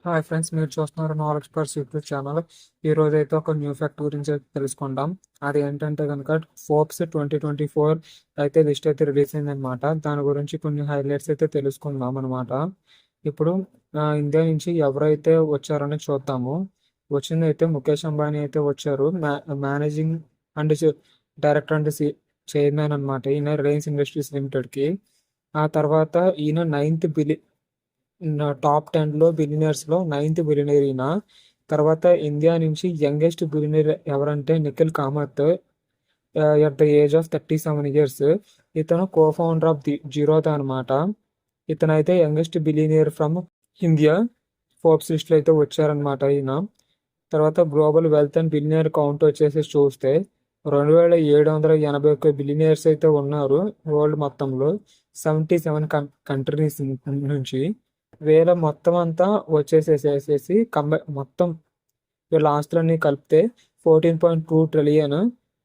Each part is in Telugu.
హాయ్ ఫ్రెండ్స్, మీరు చూస్తున్నారు నాలెడ్జ్ పర్స్ యూట్యూబ్ ఛానల్. ఈ రోజు అయితే ఒక న్యూ ఫ్యాక్ట్ గురించి అయితే తెలుసుకుందాం. అది ఏంటంటే కనుక ఫోర్బ్స్ 2024 అయితే లిస్ట్ అయితే రిలీజ్ అయిందనమాట. దాని గురించి కొన్ని హైలైట్స్ అయితే తెలుసుకుందాం అనమాట. ఇప్పుడు ఇండియా నుంచి ఎవరైతే వచ్చారని చూద్దాము. వచ్చింది అయితే ముఖేష్ అంబానీ అయితే వచ్చారు. Managing and director and chairman అనమాట. ఈయన రిలయన్స్ ఇండస్ట్రీస్ లిమిటెడ్కి. ఆ తర్వాత ఈయన టాప్ 10లో బిలియనర్స్లో 9th బిలియనర్ ఈయన. తర్వాత ఇండియా నుంచి యంగెస్ట్ బిలియనర్ ఎవరంటే Nikhil Kamath, at the age of 37 years. ఇతను కో ఫౌండర్ ఆఫ్ జీరోదా అనమాట. ఇతను అయితే youngest billionaire from India. Forbes లిస్ట్లో అయితే వచ్చారనమాట ఈయన. తర్వాత global wealth and billionaire count వచ్చేసి చూస్తే 2781 బిలియనర్స్ అయితే ఉన్నారు వరల్డ్ మొత్తంలో, 77 కంట్రీస్ నుంచి. వేల మొత్తం అంతా వచ్చేసేసేసి మొత్తం వీళ్ళ ఆస్తులన్నీ కలిపితే 14.2 ట్రిలియన్.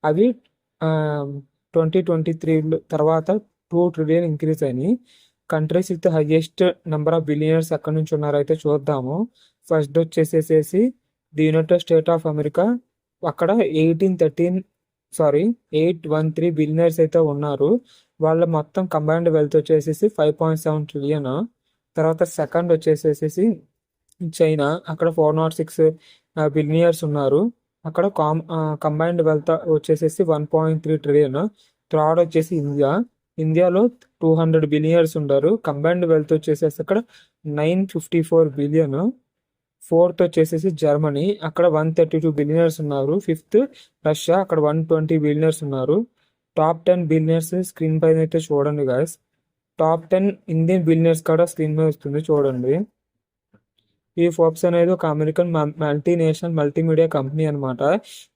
అవి 2023 తర్వాత 2 ట్రిలియన్ ఇంక్రీజ్ అయినాయి. Countries with highest number of billionaires ఎక్కడి నుంచి ఉన్నారైతే చూద్దాము. ఫస్ట్ వచ్చేసేసి the United state of America. అక్కడ 813 బిలియనర్స్ అయితే ఉన్నారు. వాళ్ళ మొత్తం కంబైన్డ్ వెల్త్ వచ్చేసేసి 5.7 ట్రిలియన్. తర్వాత సెకండ్ వచ్చేసేసి చైనా. అక్కడ 406 బిలియనర్స్ ఉన్నారు. అక్కడ కంబైన్డ్ వెల్త్ వచ్చేసేసి 1.3 ట్రిలియన్. థర్డ్ వచ్చేసి ఇండియాలో 200 బిలియనర్స్ ఉన్నారు. కంబైన్డ్ వెల్త్ వచ్చేసేసి అక్కడ 954 బిలియన్. ఫోర్త్ వచ్చేసేసి జర్మనీ. అక్కడ 132 బిలియనర్స్ ఉన్నారు. Fifth Russia. అక్కడ 120 బిలియనర్స్ ఉన్నారు. టాప్ 10 బిలియనర్స్ స్క్రీన్ పైన అయితే చూడండి గాయస్. టాప్ 10 ఇండియన్ బిలియనర్స్ కూడా స్క్రీన్ మీద వస్తుంది చూడండి. ఈ ఫోర్బ్స్ అనేది ఒక అమెరికన్ మల్టీనేషనల్ మల్టీమీడియా కంపెనీ అనమాట.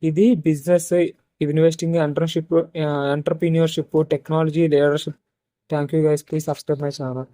ఇది business, investing, ఎంటర్ప్రీన్యూర్షిప్, technology, leadership. Thank you guys. Please subscribe my channel.